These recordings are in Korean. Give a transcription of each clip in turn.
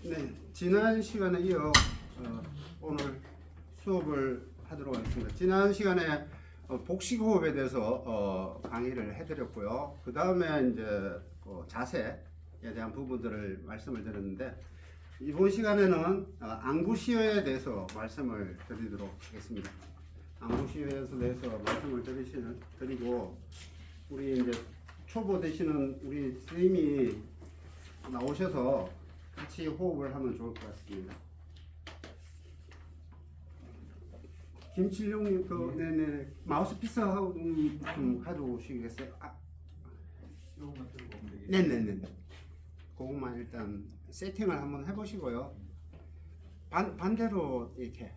네, 지난 시간에 이어 오늘 수업을 하도록 하겠습니다. 지난 시간에 복식 호흡에 대해서 강의를 해드렸고요. 그 다음에 이제 자세에 대한 부분들을 말씀을 드렸는데, 이번 시간에는 앙부시어에 대해서 말씀을 드리도록 하겠습니다. 앙부시어에 대해서 말씀을 드리고, 우리 이제 초보 되시는 우리 선생님이 나오셔서 같이 호흡을 하면 좋을 것 같습니다. 김칠룡님, 네네, 마우스피스하고 좀 가져오시겠어요? 요것만 들고 오면 되겠죠? 네네네. 그것만 일단 세팅을 한번 해보시고요. 반대로 이렇게,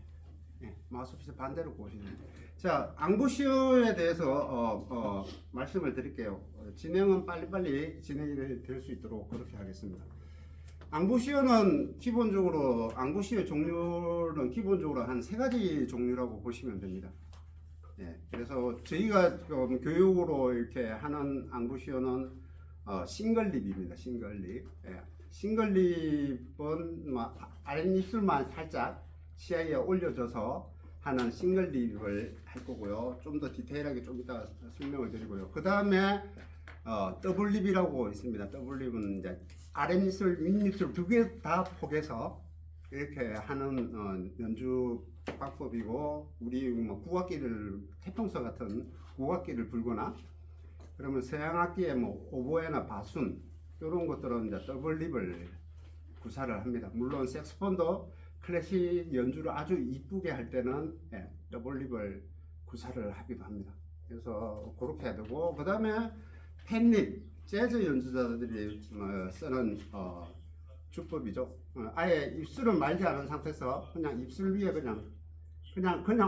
마우스피스 반대로 보시면. 자, 앙부시어에 대해서 말씀을 드릴게요. 진행은 빨리빨리 진행이 될 수 있도록 그렇게 하겠습니다. 앙부시어는 기본적으로, 앙부시어 종류는 기본적으로 한 3가지 종류라고 보시면 됩니다. 그래서 저희가 교육으로 이렇게 하는 앙부시어는 싱글립입니다. 싱글립. 싱글립은 아랫입술만 살짝 치아 위에 올려줘서 하는 싱글립을 할 거고요. 좀 더 디테일하게 좀 이따 설명을 드리고요. 그 다음에 더블립이라고 있습니다. 더블립은 이제 아랫입술, 윗입술 두 개 다 포개서 이렇게 하는 연주 방법이고, 우리 국악기를, 태평서 같은 국악기를 불거나 그러면 서양악기의 오보에나 바순 이런 것들은 이제 더블립을 구사를 합니다. 물론 색소폰도 클래식 연주를 아주 이쁘게 할 때는 더블립을 구사를 하기도 합니다. 그래서 그렇게 해야 되고, 그 다음에 펜립, 재즈 연주자들이 쓰는 주법이죠. 아예 입술을 말지 않은 상태에서 그냥 입술 위에 그냥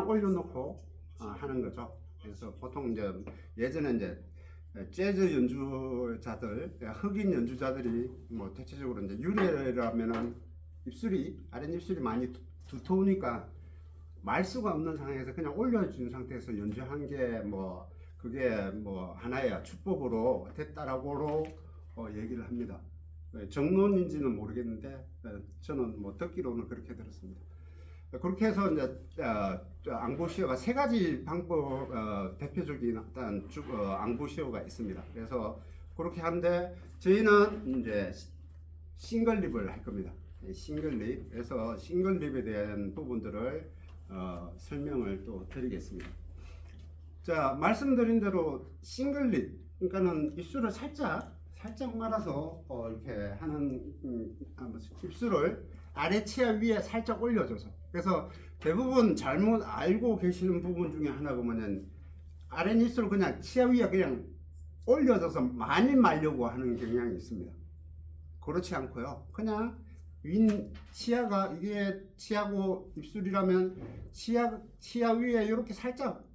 올려놓고 하는 거죠. 그래서 보통 이제 예전에 이제 재즈 연주자들, 흑인 연주자들이 대체적으로 이제 유래라면은 아랫입술이 많이 두터우니까 말 수가 없는 상황에서 그냥 올려준 상태에서 연주한 게 그게 하나의 주법으로 됐다라고 얘기를 합니다. 정론인지는 모르겠는데 저는 듣기로는 그렇게 들었습니다. 그렇게 해서 이제 앙부시어가 3가지 방법, 대표적인 어떤 앙부시어가 있습니다. 그래서 그렇게 하는데 저희는 이제 싱글립을 할 겁니다. 싱글립. 그래서 싱글립에 대한 부분들을 설명을 또 드리겠습니다. 자, 말씀드린 대로 싱글립, 그러니까는 입술을 살짝 말아서 이렇게 하는, 입술을 아래 치아 위에 살짝 올려줘서. 그래서 대부분 잘못 알고 계시는 부분 중에 하나가 뭐냐면, 아랫입술을 그냥 치아 위에 그냥 올려줘서 많이 말려고 하는 경향이 있습니다. 그렇지 않고요. 그냥 윗 치아가, 이게 치아고 입술이라면 치아 위에 이렇게 살짝,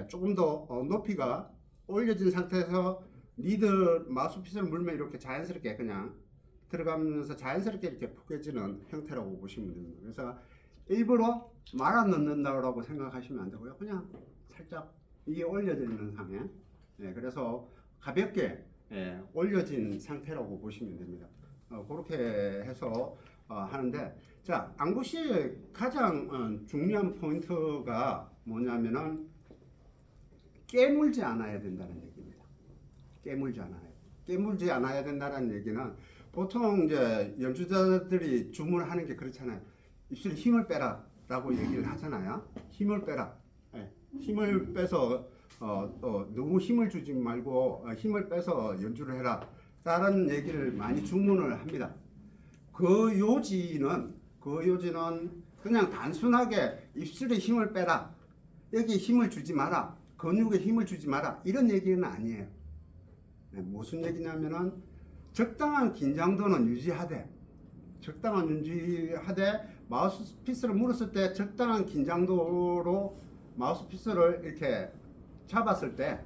조금 더 높이가 올려진 상태에서 리드 마우스피스를 물면 이렇게 자연스럽게 그냥 들어가면서 자연스럽게 이렇게 포개지는 형태라고 보시면 됩니다. 그래서 일부러 말아 넣는다고 생각하시면 안 되고요. 그냥 살짝 이게 올려져 있는 상태. 그래서 가볍게 올려진 상태라고 보시면 됩니다. 그렇게 해서 하는데, 자, 앙부시의 가장 중요한 포인트가 뭐냐면은 깨물지 않아야 된다는 얘기입니다. 깨물지 않아야 된다는 얘기는, 보통 이제 연주자들이 주문하는 게 그렇잖아요. 입술에 힘을 빼라 라고 얘기를 하잖아요. 힘을 빼라. 힘을 빼서 너무 힘을 주지 말고 힘을 빼서 연주를 해라 라는 얘기를 많이 주문을 합니다. 그 요지는 그냥 단순하게 입술에 힘을 빼라, 여기 힘을 주지 마라, 근육에 힘을 주지 마라, 이런 얘기는 아니에요. 무슨 얘기냐면은 적당한 긴장도는 유지하되 마우스피스를 물었을 때 적당한 긴장도로 마우스피스를 이렇게 잡았을 때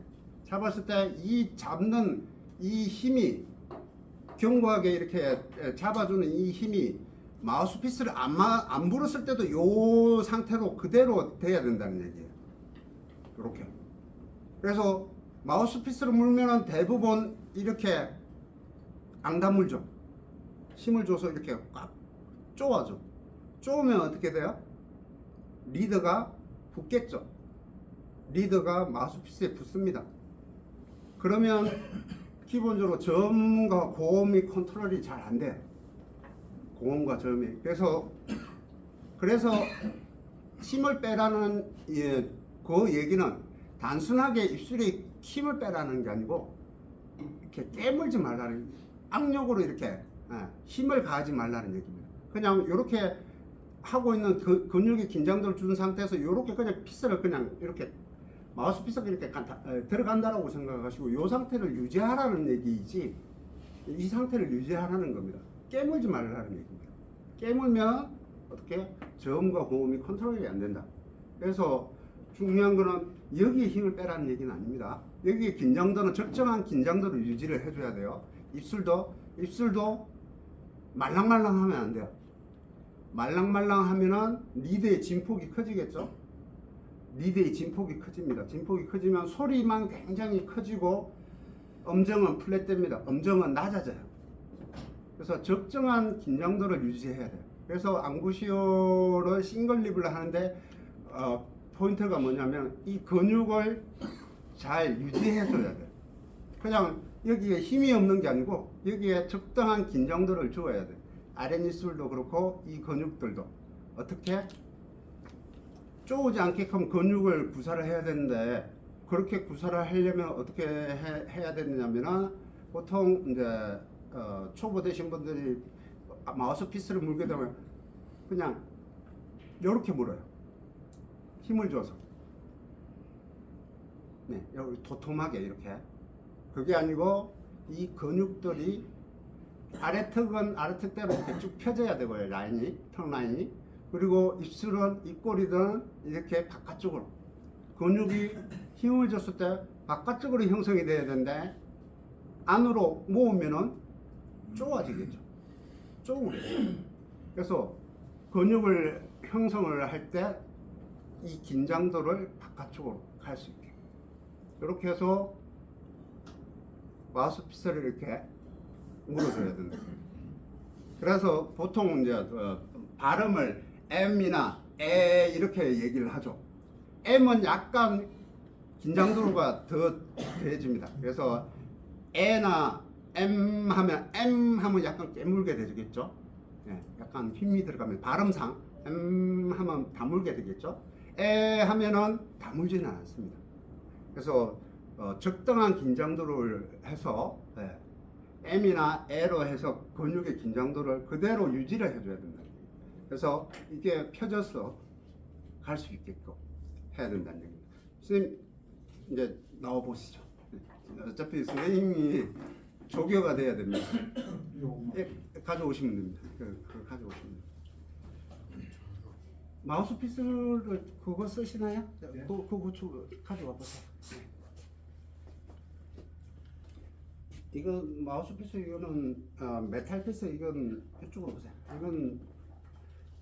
이 잡는 이 힘이, 견고하게 이렇게 잡아주는 이 힘이 마우스피스를 안 불었을 때도 이 상태로 그대로 돼야 된다는 얘기예요. 이렇게. 그래서 마우스피스를 물면은 대부분 이렇게 안 다물죠. 힘을 줘서 이렇게 꽉 쪼아줘. 쪼으면 어떻게 돼요? 리드가 붙겠죠. 리드가 마우스피스에 붙습니다. 그러면 기본적으로 저음과 고음이 컨트롤이 잘 안 돼요. 고음과 저음이. 그래서 힘을 빼라는 그 얘기는 단순하게 입술에 힘을 빼라는 게 아니고 이렇게 깨물지 말라는, 악력으로 이렇게 힘을 가하지 말라는 얘기입니다. 그냥 이렇게 하고 있는 그 근육의 긴장도를 준 상태에서 이렇게 그냥 피스를 그냥 이렇게 마우스피스가 이렇게 들어간다라고 생각하시고 이 상태를 유지하라는 얘기이지, 이 상태를 유지하라는 겁니다. 깨물지 말라는 얘기입니다. 깨물면 어떻게 저음과 고음이 컨트롤이 안 된다. 그래서 중요한 거는 여기에 힘을 빼라는 얘기는 아닙니다. 여기에 긴장도는 적정한 긴장도를 유지를 해줘야 돼요. 입술도 말랑말랑하면 안 돼요. 말랑말랑하면은 리드의 진폭이 커지겠죠. 리드의 진폭이 커집니다. 진폭이 커지면 소리만 굉장히 커지고 음정은 플랫됩니다. 음정은 낮아져요. 그래서 적정한 긴장도를 유지해야 돼요. 그래서 앙구시오를 싱글립을 하는데 포인트가 뭐냐면 이 근육을 잘 유지해 줘야 돼요. 그냥 여기에 힘이 없는 게 아니고 여기에 적당한 긴장도를 주어야 돼요. 아랫입술도 그렇고 이 근육들도 어떻게 쪼우지 않게끔 근육을 구사를 해야 되는데, 그렇게 구사를 하려면 어떻게 해야 되느냐면은 보통 이제 초보 되신 분들이 마우스피스를 물게 되면 그냥 이렇게 물어요. 힘을 줘서. 네, 여기 도톰하게 이렇게. 그게 아니고 이 근육들이 아래턱은 아래턱대로 이렇게 쭉 펴져야 되고요. 라인이, 턱 라인이. 그리고 입술은, 입꼬리는 이렇게 바깥쪽으로. 근육이 힘을 줬을 때 바깥쪽으로 형성이 돼야 되는데 안으로 모으면은 쪼아지겠죠. 쪼우게. 그래서 근육을 형성을 할 때 이 긴장도를 바깥쪽으로 갈 수 있게. 이렇게 해서 마우스피스를 이렇게 물어줘야 된다. 그래서 보통 이제 발음을 M이나 에 이렇게 얘기를 하죠. M은 약간 긴장도가 더 더해집니다. 그래서 에나 M 하면 약간 깨물게 되겠죠. 네, 약간 힘이 들어가면 발음상 M 하면 다물게 되겠죠. 에 하면은 다물지는 않습니다. 그래서 적당한 긴장도를 해서 M이나 E로 해서 근육의 긴장도를 그대로 유지를 해줘야 된다. 그래서 이게 펴져서 갈 수 있게끔 해야 된다는 얘기입니다. 선생님 이제 나와 보시죠. 어차피 선생님이 조교가 돼야 됩니다. 가져오시면 됩니다. 그거 가져오시면 됩니다. 마우스피스를 그거 쓰시나요? 네. 그거 가져와 보세요. 이거 마우스피스 이거는 메탈 피스, 이건 이쪽으로 보세요. 이건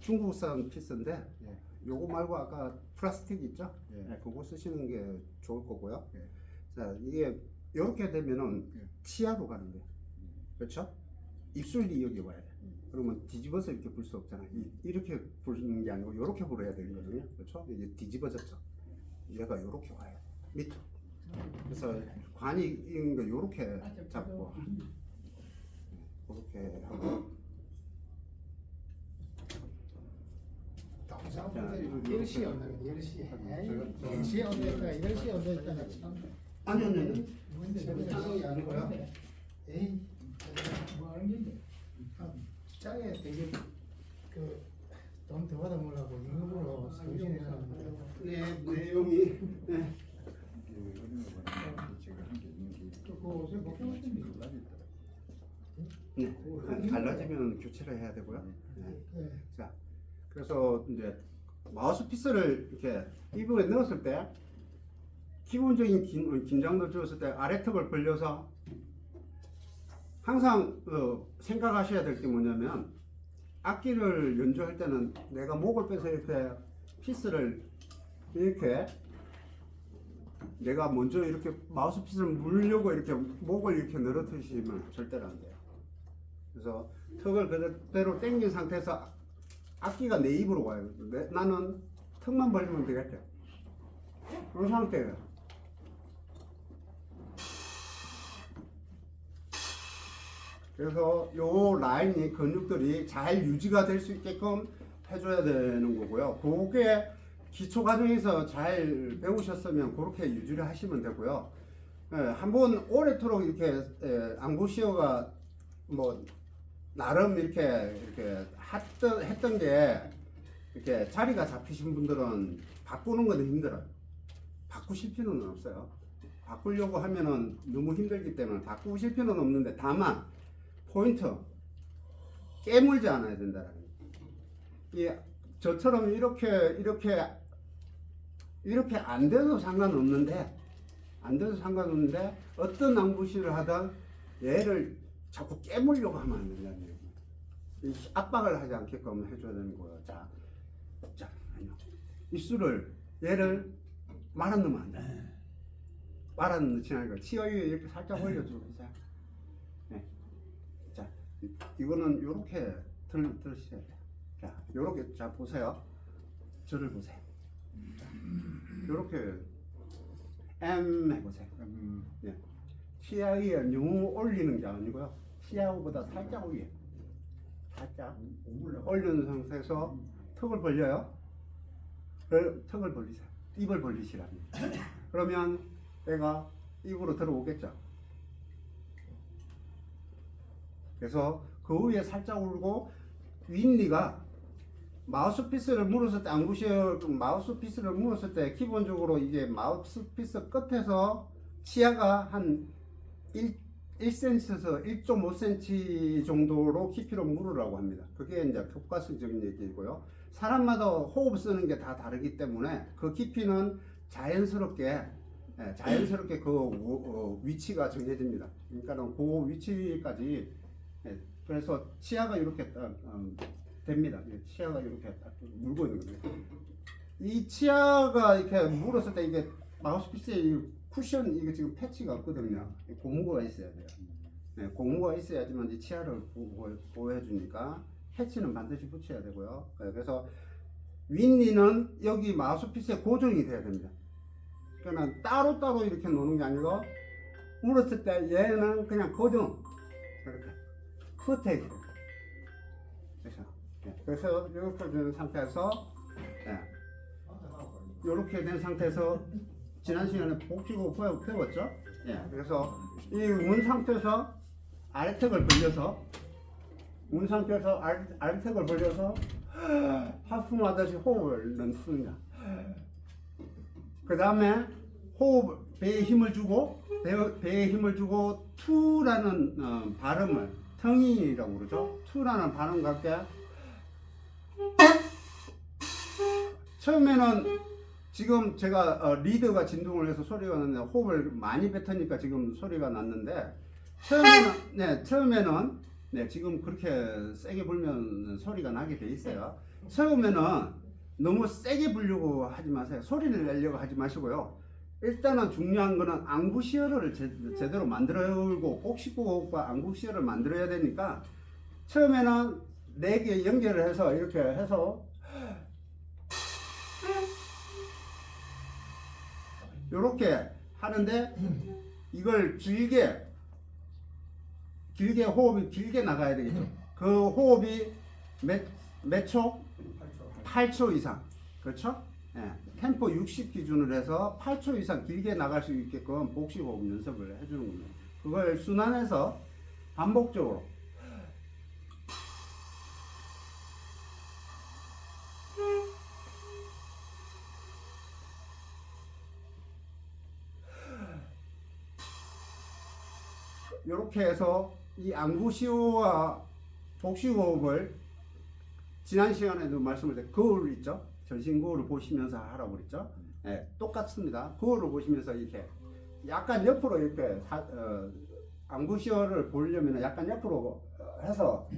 중국산 피스인데 예. 요거 말고 아까 플라스틱 있죠? 예. 네, 그거 쓰시는 게 좋을 거고요. 예. 자, 이게 이렇게 되면은 예. 치아로 가는 거예요. 그렇죠? 입술이 여기 와야 돼. 그러면 뒤집어서 이렇게 불 수 없잖아. 이렇게 부는 게 아니고 이렇게 불어야 되거든요. 그렇죠? 이게 뒤집어졌죠. 얘가 이렇게 와요. 밑으로. 그래서 관이 있는 거 이렇게 잡고 이렇게 하고. 동사분들이 10시에 온다면 10시에 10시에 온다니까 10시에 온다니까 참 아니. 문제가 아니고요. 에이 뭐 하는 건데? 짱에 되게 돈 더 받아먹으려고 임금으로 정신이 하는데 네, 내용이 네. 그거 어제 못 보셨는데 네. 갈라지면 교체를 해야 되고요. 네. 네. 자, 그래서 이제 마우스피스를 이렇게 이 부분에 넣었을 때 기본적인 긴장도 주었을 때 아래턱을 벌려서 항상 생각하셔야 될 게 뭐냐면, 악기를 연주할 때는 내가 목을 빼서 이렇게 피스를 이렇게 내가 먼저 이렇게 마우스피스를 물려고 이렇게 목을 이렇게 늘어뜨리시면 절대로 안 돼요. 그래서 턱을 그대로 당긴 상태에서 악기가 내 입으로 와요. 나는 턱만 벌리면 되겠죠. 그런 상태예요. 그래서 요 라인이 근육들이 잘 유지가 될 수 있게끔 해줘야 되는 거고요. 그게 기초 과정에서 잘 배우셨으면 그렇게 유지를 하시면 되고요. 예, 한번 오래도록 이렇게 앙부시어가 뭐 나름 이렇게 했던 게 이렇게 자리가 잡히신 분들은 바꾸는 건 힘들어요. 바꾸실 필요는 없어요. 바꾸려고 하면은 너무 힘들기 때문에 바꾸실 필요는 없는데, 다만 포인트 깨물지 않아야 된다는 거예요. 저처럼 이렇게 안 돼도 상관없는데 어떤 낭부시를 하든 얘를 자꾸 깨물려고 하면 안 된다는 얘기예요. 압박을 하지 않게끔 해줘야 되는 거예요. 자, 아니요. 입술을 얘를 말아 넣으면 안 돼. 말아 넣지 않고 치아 위에 이렇게 살짝 올려주고 자, 네. 자, 이거는 요렇게 들으셔야 돼요. 자, 요렇게 자 보세요. 저를 보세요. 요렇게 해보세요. 네. 치아 위에 너무 올리는 게 아니고요. 치아보다 살짝 위에, 살짝 올리는 상태에서 턱을 벌려요. 턱을 벌리세요. 입을 벌리시랍니다. 그러면 애가 입으로 들어오겠죠. 그래서 그 위에 살짝 울고 윗니가 마우스피스를 물었을 때, 마우스피스를 물었을 때 기본적으로 이게 마우스피스 끝에서 치아가 한 1cm에서 1.5cm 정도로 깊이로 물으라고 합니다. 그게 이제 교과서적인 얘기고요. 사람마다 호흡 쓰는 게 다 다르기 때문에 그 깊이는 자연스럽게 그 위치가 정해집니다. 그러니까는 그 위치까지, 그래서 치아가 이렇게 됩니다. 치아가 이렇게 딱 물고 있는 거예요. 이 치아가 이렇게 물었을 때 이게 마우스피스에 이 쿠션, 이게 지금 패치가 없거든요. 고무가 있어야 돼요. 네, 고무가 있어야지만 이 치아를 보호해주니까 패치는 반드시 붙여야 되고요. 그래서 윗니는 여기 마우스피스에 고정이 돼야 됩니다. 그러니까 따로따로 이렇게 노는 게 아니고 물었을 때 얘는 그냥 고정, 이렇게 프로텍트. 그래서 이렇게 된 상태에서, 이렇게 된 상태에서 지난 시간에 복식호흡 배웠죠? 그래서 이 운 상태에서 아래턱을 벌려서, 아래턱을 벌려서 하품하듯이 호흡을 넣습니다. 그 다음에 배에 힘을 주고 투라는 발음을, 텅이라고 그러죠. 투라는 발음과 함께 처음에는 지금 제가 리드가 진동을 해서 소리가 났는데 호흡을 많이 뱉으니까 지금 소리가 났는데, 처음에는 지금 그렇게 세게 불면 소리가 나게 돼 있어요. 처음에는 너무 세게 불려고 하지 마세요. 소리를 내려고 하지 마시고요. 일단은 중요한 거는 앙부시어를 제대로 만들고 복식호흡과 앙부시어를 만들어야 되니까, 처음에는 4개 연결을 해서 이렇게 해서 이렇게 하는데, 이걸 길게 호흡이 길게 나가야 되겠죠. 그 호흡이 몇 초? 8초 이상. 그렇죠? 템포 60 기준으로 해서 8초 이상 길게 나갈 수 있게끔 복식호흡 연습을 해주는 겁니다. 그걸 순환해서 반복적으로 이렇게 해서 이 앙부시호와 복식호흡을 지난 시간에도 말씀을 드렸죠. 거울 있죠? 전신 거울을 보시면서 하라고 그랬죠? 똑같습니다. 거울을 보시면서 이렇게 약간 옆으로 이렇게 앙부시호를 보려면 약간 옆으로 해서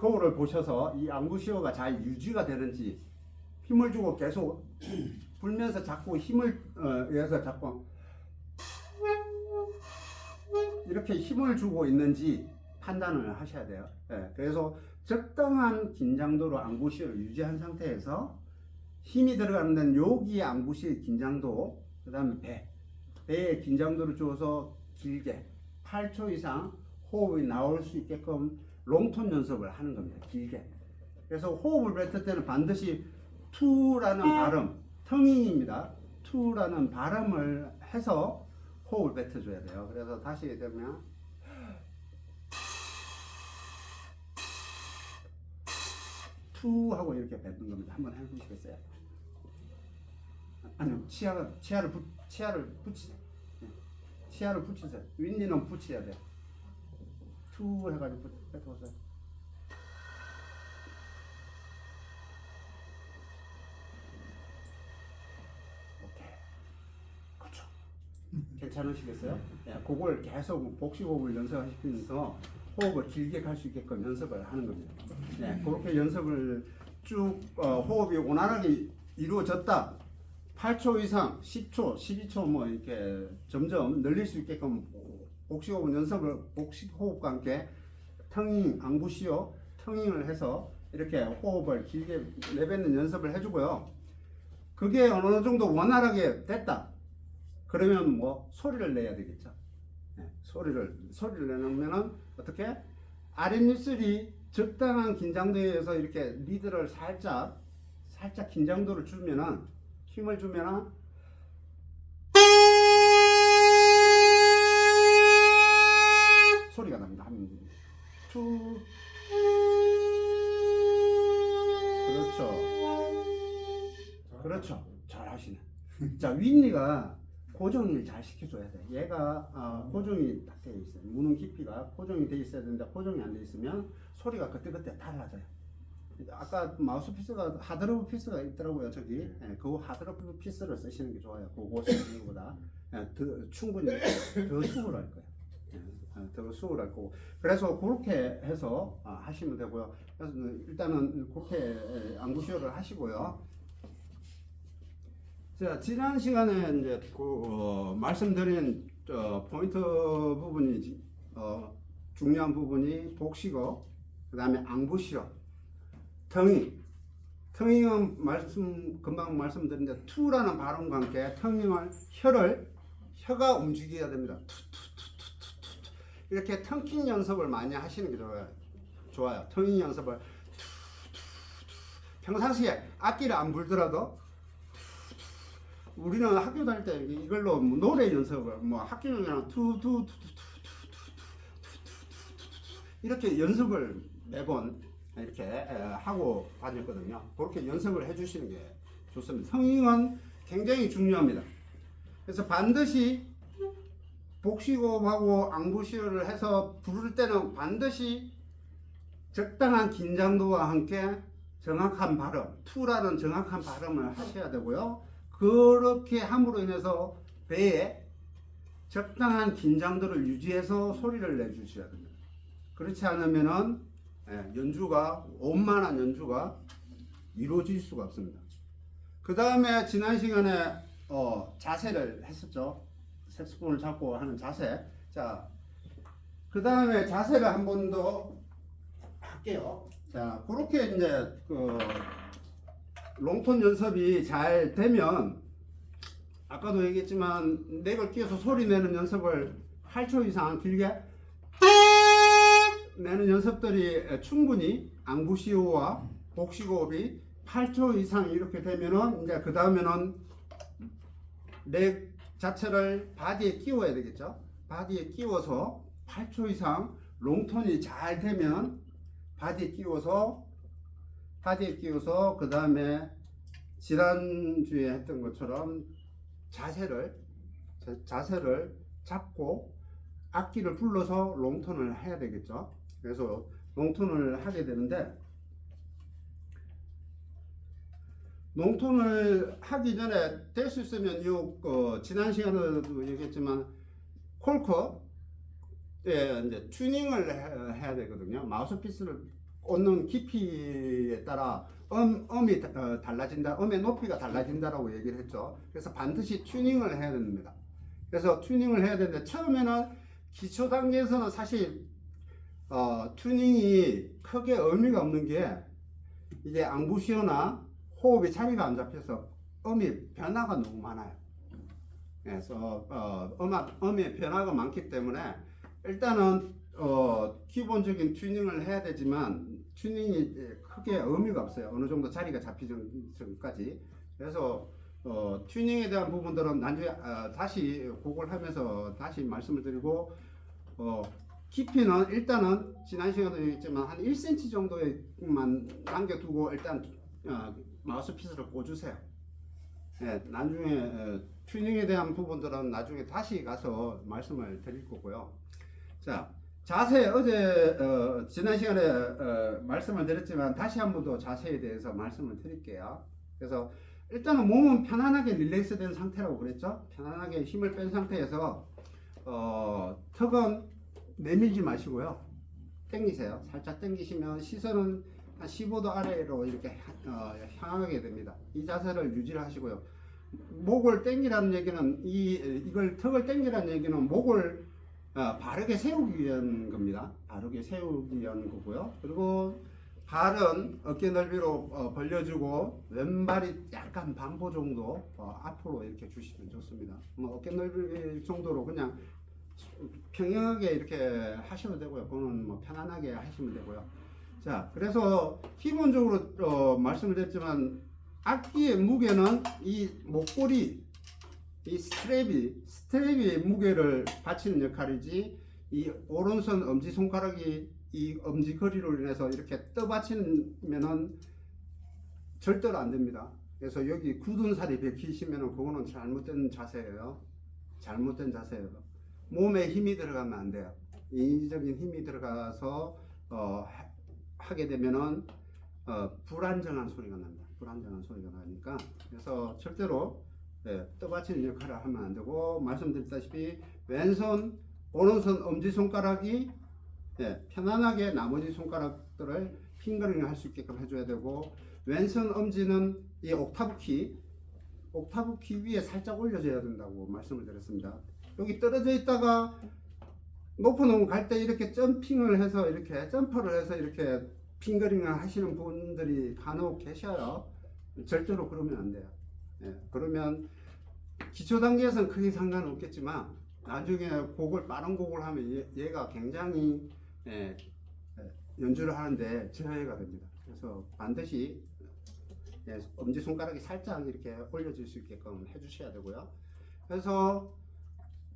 거울을 보셔서 이 앙부시호가 잘 유지가 되는지 힘을 주고 계속 불면서 자꾸 힘을 해서 자꾸 이렇게 힘을 주고 있는지 판단을 하셔야 돼요. 예, 그래서 적당한 긴장도로 앙부시를 유지한 상태에서 힘이 들어가는 데는 여기에 앙부시의 긴장도, 그 다음에 배의 긴장도를 주어서 길게 8초 이상 호흡이 나올 수 있게끔 롱톤 연습을 하는 겁니다. 길게. 그래서 호흡을 뱉을 때는 반드시 투라는 발음, 텅잉입니다. 투라는 발음을 해서 호흡을 뱉어줘야 돼요. 그래서 다시 되면 투 하고 이렇게 뱉는 겁니다. 한번 해보시겠어요? 아니요, 치아를 붙이세요. 치아를 붙이세요. 윗니는 붙여야 돼. 투 해가지고 뱉어보세요. 오케이. 그렇죠. 괜찮으시겠어요? 네, 그걸 계속 복식호흡을 연습하시면서 호흡을 길게 갈 수 있게끔 연습을 하는 겁니다. 네, 그렇게 연습을 쭉 호흡이 원활하게 이루어졌다. 8초 이상, 10초, 12초 뭐 이렇게 점점 늘릴 수 있게끔 복식호흡 연습을 복식호흡과 함께 텅잉, 앙부시오, 텅잉을 해서 이렇게 호흡을 길게 내뱉는 연습을 해주고요. 그게 어느 정도 원활하게 됐다. 그러면 뭐 소리를 내야 되겠죠. 네, 소리를 내놓으면은 어떻게 아랫입술이 적당한 긴장도에 의해서 이렇게 리드를 살짝 긴장도를 주면은 힘을 주면은 소리가 납니다. 투 그렇죠. 잘 하시네. 자, 윗니가 고정을 잘 시켜줘야 돼. 얘가 고정이 딱 되어 있어요. 무는 깊이가 고정이 되어 있어야 되는데 고정이 안 되어 있으면 소리가 그때그때 달라져요. 아까 마우스피스가 하드러브 피스가 있더라고요. 저기 그 하드러브 피스를 쓰시는 게 좋아요. 그거 쓰시는 것보다 충분히 더 수월할 거예요. 더 수월할 거고. 그래서 그렇게 해서 하시면 되고요. 그래서 일단은 그렇게 앙부시오를 하시고요. 자, 지난 시간에 이제 말씀드린 포인트 부분이 중요한 부분이 복식어, 그 다음에 앙부시어, 텅잉은 금방 말씀드렸는데 투라는 발음과 함께 텅잉을 혀가 움직여야 됩니다. 투투투투투투 이렇게 텅킹 연습을 많이 하시는 게 좋아요. 텅잉 연습을 평상시에 악기를 안 불더라도 우리는 학교 다닐 때 이걸로 노래 연습을 학교는 그냥 이렇게 연습을 매번 이렇게 하고 다녔거든요. 그렇게 연습을 해주시는 게 좋습니다. 성인은 굉장히 중요합니다. 그래서 반드시 복식호흡하고 앙부시어를 해서 부를 때는 반드시 적당한 긴장도와 함께 정확한 발음, 투라는 정확한 발음을 하셔야 되고요. 그렇게 함으로 인해서 배에 적당한 긴장도를 유지해서 소리를 내주셔야 됩니다. 그렇지 않으면은 연주가 원만한 연주가 이루어질 수가 없습니다. 그 다음에 지난 시간에 자세를 했었죠. 색소폰을 잡고 하는 자세. 자, 그 다음에 자세를 한 번 더 할게요. 자, 그렇게 이제 롱톤 연습이 잘 되면 아까도 얘기했지만 넥을 끼워서 소리 내는 연습을 8초 이상 길게 내는 연습들이 충분히 앙부시오와 복식호흡이 8초 이상 이렇게 되면은 이제 그 다음에는 넥 자체를 바디에 끼워야 되겠죠. 바디에 끼워서 8초 이상 롱톤이 잘 되면 바디에 끼워서 그 다음에 지난주에 했던 것처럼 자세를 잡고 악기를 불러서 롱톤을 해야 되겠죠. 그래서 롱톤을 하게 되는데 롱톤을 하기 전에 될 수 있으면 지난 시간에도 얘기했지만 콜커에 이제 튜닝을 해야 되거든요. 마우스피스를 꽂는 깊이에 따라 음이 달라진다, 음의 높이가 달라진다라고 얘기를 했죠. 그래서 반드시 튜닝을 해야 됩니다. 그래서 튜닝을 해야 되는데 처음에는 기초 단계에서는 사실 튜닝이 크게 의미가 없는 게 이게 앙부시어나 호흡이 자리가 안 잡혀서 음이 변화가 너무 많아요. 그래서 음의 변화가 많기 때문에 일단은 기본적인 튜닝을 해야 되지만 튜닝이 크게 의미가 없어요. 어느 정도 자리가 잡히기 전까지. 그래서 튜닝에 대한 부분들은 나중에 다시 곡을 하면서 다시 말씀을 드리고 깊이는 일단은 지난 시간에도 얘기했지만 한 1cm 정도에만 남겨두고 일단 마우스피스를 꽂으세요. 네, 나중에 튜닝에 대한 부분들은 나중에 다시 가서 말씀을 드릴 거고요. 자, 자세 어제 지난 시간에 말씀을 드렸지만 다시 한 번 더 자세에 대해서 말씀을 드릴게요. 그래서 일단은 몸은 편안하게 릴렉스 된 상태라고 그랬죠. 편안하게 힘을 뺀 상태에서 턱은 내밀지 마시고요. 당기세요. 살짝 당기시면 시선은 한 15도 아래로 이렇게 향하게 됩니다. 이 자세를 유지를 하시고요. 목을 당기라는 얘기는 이걸 턱을 당기라는 얘기는 목을 바르게 세우기 위한 겁니다. 바르게 세우기 위한 거고요. 그리고 발은 어깨 넓이로 벌려주고 왼발이 약간 반보 정도 앞으로 이렇게 주시면 좋습니다. 뭐 어깨 넓이 정도로 그냥 평행하게 이렇게 하셔도 되고요. 그거는 뭐 편안하게 하시면 되고요. 자, 그래서 기본적으로 말씀을 드렸지만 악기의 무게는 이 목걸이, 이 스트랩이 무게를 받치는 역할이지 이 오른손 엄지손가락이 이 엄지거리로 인해서 이렇게 떠받치면은 절대로 안 됩니다. 그래서 여기 굳은 살이 베기시면은 그거는 잘못된 자세예요. 잘못된 자세예요. 몸에 힘이 들어가면 안 돼요. 인위적인 힘이 들어가서 하게 되면은 불안정한 소리가 납니다. 불안정한 소리가 나니까 그래서 절대로 떠받치는 역할을 하면 안 되고 말씀드렸다시피 왼손, 오른손 엄지손가락이 편안하게 나머지 손가락들을 핑거링을 할 수 있게끔 해줘야 되고 왼손 엄지는 이 옥타브 키 위에 살짝 올려줘야 된다고 말씀을 드렸습니다. 여기 떨어져 있다가 높은 놈 갈 때 이렇게 점핑을 해서 이렇게 점퍼를 해서 이렇게 핑거링을 하시는 분들이 간혹 계셔요. 절대로 그러면 안 돼요. 그러면 기초 단계에서는 크게 상관없겠지만 나중에 빠른 곡을 하면 얘가 굉장히 연주를 하는데 저해가 됩니다. 그래서 반드시 엄지손가락이 살짝 이렇게 올려질 수 있게끔 해주셔야 되고요. 그래서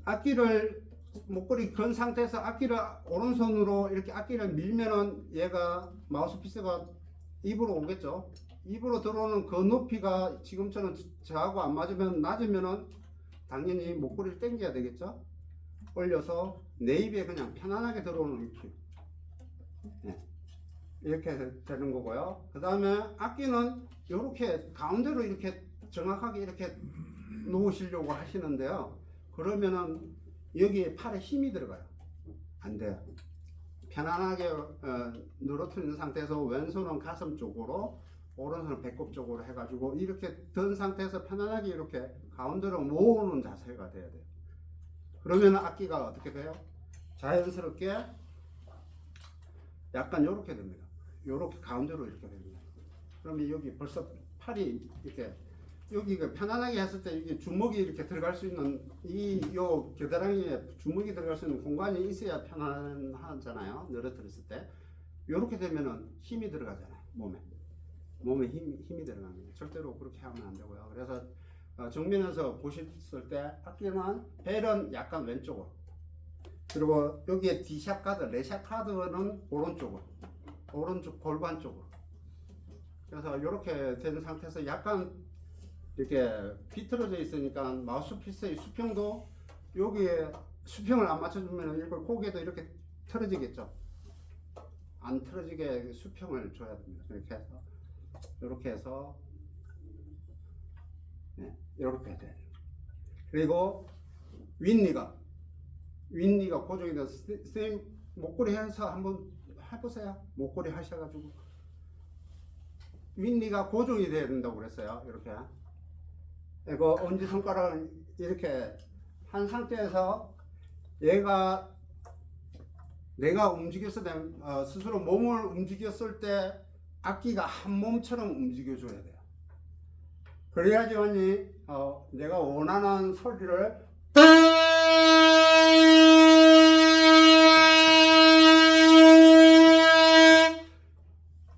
악기를 목걸이 건 상태에서 악기를 오른손으로 이렇게 악기를 밀면은 얘가 마우스피스가 입으로 오겠죠. 입으로 들어오는 그 높이가 지금처럼 저하고 안 맞으면 낮으면은 당연히 목걸이를 당겨야 되겠죠. 올려서 내 입에 그냥 편안하게 들어오는 느낌. 이렇게 되는 거고요. 그 다음에 악기는 이렇게 가운데로 이렇게 정확하게 이렇게 놓으시려고 하시는데요. 그러면은 여기에 팔에 힘이 들어가요. 안 돼요. 편안하게 늘어뜨리는 상태에서 왼손은 가슴 쪽으로 오른손은 배꼽 쪽으로 해가지고 이렇게 든 상태에서 편안하게 이렇게 가운데로 모으는 자세가 돼야 돼요. 그러면 악기가 어떻게 돼요? 자연스럽게 약간 이렇게 됩니다. 이렇게 가운데로 이렇게 됩니다. 그러면 여기 벌써 팔이 이렇게 여기가 편안하게 했을 때 이게 주먹이 이렇게 들어갈 수 있는 요 겨드랑이에 주먹이 들어갈 수 있는 공간이 있어야 편안하잖아요. 늘어뜨렸을 때 이렇게 되면은 힘이 들어가잖아요. 몸에 힘이 들어갑니다. 절대로 그렇게 하면 안 되고요. 그래서 정면에서 보셨을 때 악기는 벨은 약간 왼쪽으로 그리고 여기에 D샵 카드, 레샵 카드는 오른쪽 골반 쪽으로 그래서 이렇게 된 상태에서 약간 이렇게 비틀어져 있으니까 마우스피스의 수평도 여기에 수평을 안 맞춰주면 이걸 고개도 이렇게 틀어지겠죠. 안 틀어지게 수평을 줘야 됩니다. 이렇게 해서 이렇게 돼요. 그리고 윗니가 고정이 돼서 선생님 목걸이 해서 한번 해보세요. 목걸이 하셔가지고 윗니가 고정이 돼야 된다고 그랬어요. 이렇게 이거 엄지손가락을 이렇게 한 상태에서 얘가 내가 움직였을 때 스스로 몸을 움직였을 때 악기가 한 몸처럼 움직여줘야 돼요. 그래야지만이 내가 원하는 소리를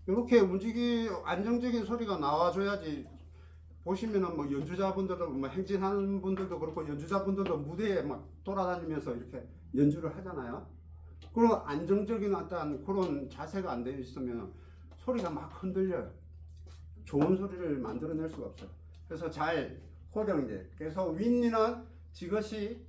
이렇게 안정적인 소리가 나와줘야지. 보시면은 뭐 연주자분들도 뭐 행진하는 분들도 그렇고 연주자분들도 무대에 막 돌아다니면서 이렇게 연주를 하잖아요. 그런 안정적인 어떤 그런 자세가 안 되어 있으면 소리가 막 흔들려요. 좋은 소리를 만들어낼 수가 없어요. 그래서 잘 호령제. 그래서 윗니는 지그시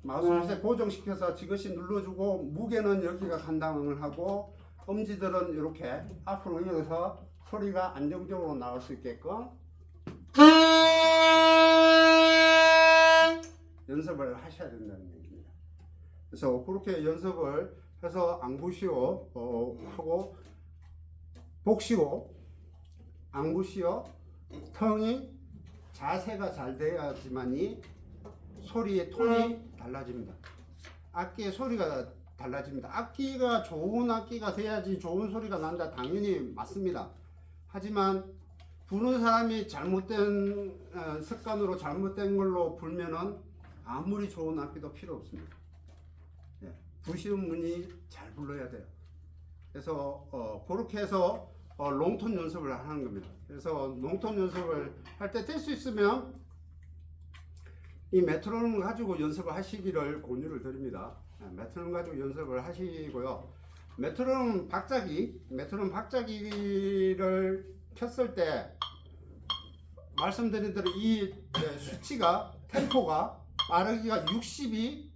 마우스 밑에 고정시켜서 지그시 눌러주고 무게는 여기가 감당을 하고 엄지들은 이렇게 앞으로 이어서 소리가 안정적으로 나올 수 있게끔 연습을 하셔야 된다는 얘기입니다. 그래서 그렇게 연습을 해서 앙부시오 하고 복시오, 앙부시오, 텅이 자세가 잘 돼야지만이 소리의 톤이 달라집니다. 악기의 소리가 달라집니다. 악기가 좋은 악기가 돼야지 좋은 소리가 난다. 당연히 맞습니다. 하지만 부는 사람이 잘못된 습관으로 잘못된 걸로 불면은 아무리 좋은 악기도 필요 없습니다. 부시는 분이 잘 불러야 돼요. 그래서 그렇게 해서 롱톤 연습을 하는 겁니다. 그래서 롱톤 연습을 할 때 될 수 있으면 이 메트로놈을 가지고 연습을 하시기를 권유를 드립니다. 메트로놈 가지고 연습을 하시고요. 메트로놈 박자기를 켰을 때 말씀드린 대로 이 수치가 템포가 빠르기가 60이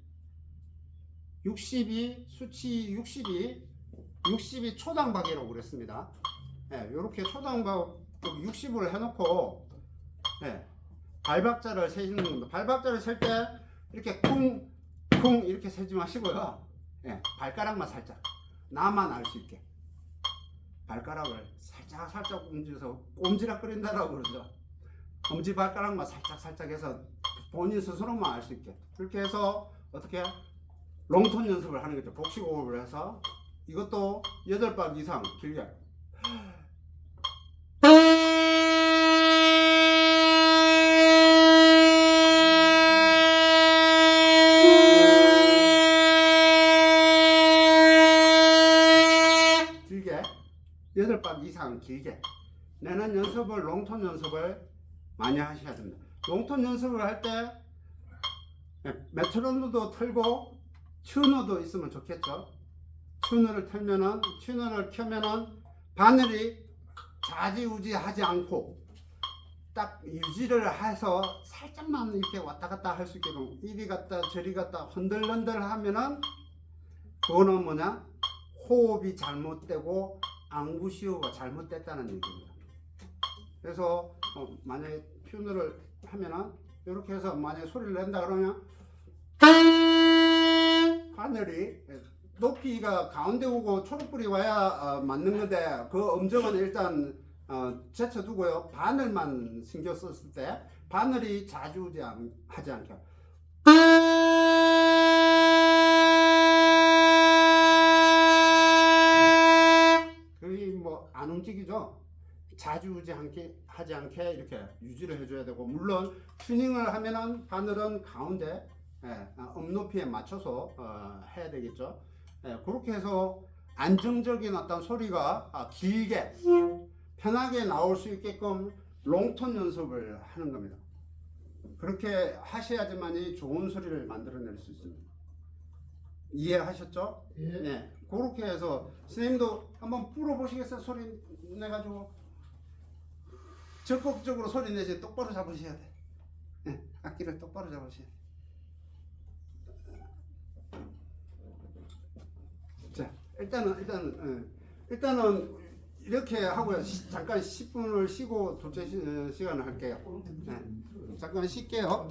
수치 60이 초당박이라고 그랬습니다. 이렇게 초당박 60을 해놓고 발박자를 세시는 겁니다. 발박자를 셀 때 이렇게 쿵 이렇게 세지 마시고요. 발가락만 살짝 나만 알 수 있게 발가락을 살짝 움직여서 꼼지락거린다라고 그러죠. 엄지발가락만 살짝 해서 본인 스스로만 알 수 있게 그렇게 해서 어떻게 롱톤 연습을 하는 거죠. 복식호흡을 해서 이것도 8박 이상 길게 길게 8박 이상 길게 내는 연습을 롱톤 연습을 많이 하셔야 됩니다. 롱톤 연습을 할 때 메트로놈도 틀고 튜너도 있으면 좋겠죠. 튜너를 켜면은 바늘이 좌지우지 하지 않고 딱 유지를 해서 살짝만 이렇게 왔다 갔다 할 수 있게끔 이리 갔다 저리 갔다 흔들흔들 하면은 그거는 뭐냐? 호흡이 잘못되고 앙부시오가 잘못됐다는 얘기입니다. 그래서 만약에 튜너를 하면은 이렇게 해서 만약에 소리를 낸다 그러면 하늘이 높이가 가운데 오고 초록불이 와야 맞는 건데 그 음정은 일단 제쳐두고요. 바늘만 신경 썼을 때 바늘이 좌지우지 하지 않게 그게 뭐 안 움직이죠. 좌지우지 하지 않게 이렇게 유지를 해줘야 되고 물론 튜닝을 하면은 바늘은 가운데 음높이에 맞춰서 해야 되겠죠. 그렇게 해서 안정적인 어떤 소리가 길게 편하게 나올 수 있게끔 롱톤 연습을 하는 겁니다. 그렇게 하셔야지만이 좋은 소리를 만들어낼 수 있습니다. 이해하셨죠? 예. 그렇게 해서 선생님도 한번 불어보시겠어요? 소리 내가지고 적극적으로 소리 내지 똑바로 잡으셔야 돼. 악기를 똑바로 잡으셔야 돼. 자, 일단은 이렇게 하고요. 잠깐 10분을 쉬고 둘째 시간을 할게요. 잠깐 쉴게요.